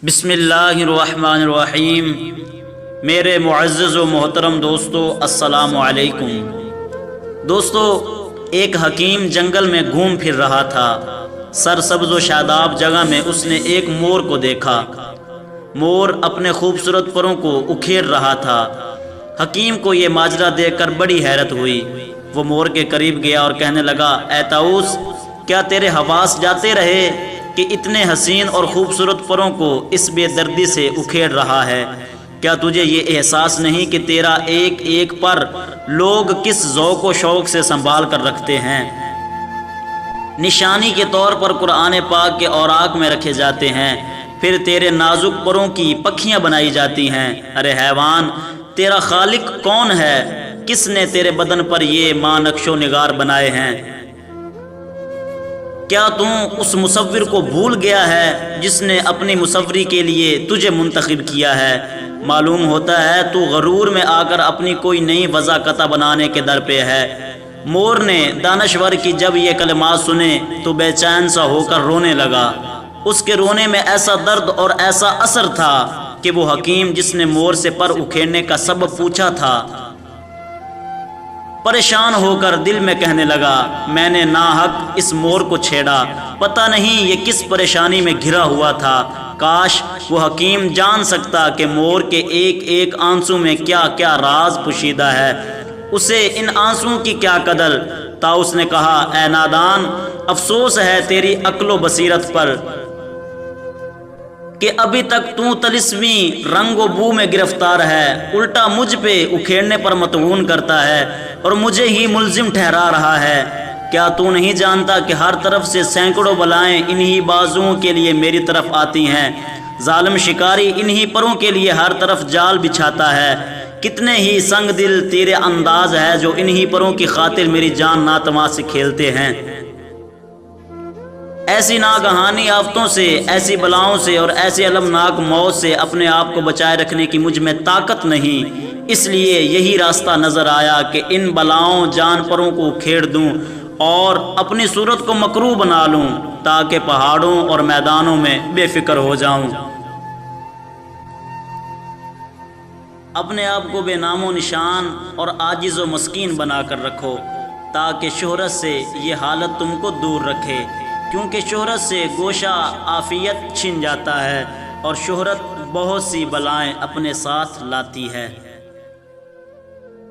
بسم اللہ الرحمن الرحیم۔ میرے معزز و محترم دوستو، السلام علیکم۔ دوستو، ایک حکیم جنگل میں گھوم پھر رہا تھا۔ سرسبز و شاداب جگہ میں اس نے ایک مور کو دیکھا۔ مور اپنے خوبصورت پروں کو اکھیڑ رہا تھا۔ حکیم کو یہ ماجرا دیکھ کر بڑی حیرت ہوئی۔ وہ مور کے قریب گیا اور کہنے لگا، اے طاؤس، کیا تیرے حواس جاتے رہے کہ اتنے حسین اور خوبصورت پروں کو اس بے دردی سے اکھیڑ رہا ہے؟ کیا تجھے یہ احساس نہیں کہ تیرا ایک ایک پر لوگ کس ذوق و شوق سے سنبھال کر رکھتے ہیں؟ نشانی کے طور پر قرآن پاک کے اوراق میں رکھے جاتے ہیں، پھر تیرے نازک پروں کی پکھیاں بنائی جاتی ہیں۔ ارے حیوان، تیرا خالق کون ہے؟ کس نے تیرے بدن پر یہ ماں نقش و نگار بنائے ہیں؟ کیا تو اس مصور کو بھول گیا ہے جس نے اپنی مصوری کے لیے تجھے منتخب کیا ہے؟ معلوم ہوتا ہے تو غرور میں آ کر اپنی کوئی نئی وضاقتہ بنانے کے در پہ ہے۔ مور نے دانشور کی جب یہ کلمات سنے تو بے چین سا ہو کر رونے لگا۔ اس کے رونے میں ایسا درد اور ایسا اثر تھا کہ وہ حکیم جس نے مور سے پر اکھیڑنے کا سبب پوچھا تھا، پریشان ہو کر دل میں کہنے لگا، میں نے ناحق اس مور کو چھیڑا، پتہ نہیں یہ کس پریشانی میں گھرا ہوا تھا۔ کاش وہ حکیم جان سکتا کہ مور کے ایک ایک آنسو میں کیا کیا راز پوشیدہ ہے، اسے ان آنسوؤں کی کیا قدر۔ طاؤس نے کہا، اے نادان، افسوس ہے تیری عقل و بصیرت پر کہ ابھی تک تو طلسمی رنگ و بو میں گرفتار ہے، الٹا مجھ پہ اکھیڑنے پر متعون کرتا ہے اور مجھے ہی ملزم ٹھہرا رہا ہے۔ کیا تو نہیں جانتا کہ ہر طرف سے سینکڑوں بلائیں انہی بازوؤں کے لیے میری طرف آتی ہیں؟ ظالم شکاری انہی پروں کے لیے ہر طرف جال بچھاتا ہے۔ کتنے ہی سنگ دل تیرے انداز ہے جو انہی پروں کی خاطر میری جان ناتواں سے کھیلتے ہیں۔ ایسی ناگہانی آفتوں سے، ایسی بلاؤں سے اور ایسی المناک موت سے اپنے آپ کو بچائے رکھنے کی مجھ میں طاقت نہیں، اس لیے یہی راستہ نظر آیا کہ ان بلاؤں جان پروں کو کھیڑ دوں اور اپنی صورت کو مکروہ بنا لوں تاکہ پہاڑوں اور میدانوں میں بے فکر ہو جاؤں۔ اپنے آپ کو بے نام و نشان اور عاجز و مسکین بنا کر رکھو تاکہ شہرت سے یہ حالت تم کو دور رکھے، کیونکہ شہرت سے گوشہ عافیت چھن جاتا ہے اور شہرت بہت سی بلائیں اپنے ساتھ لاتی ہے۔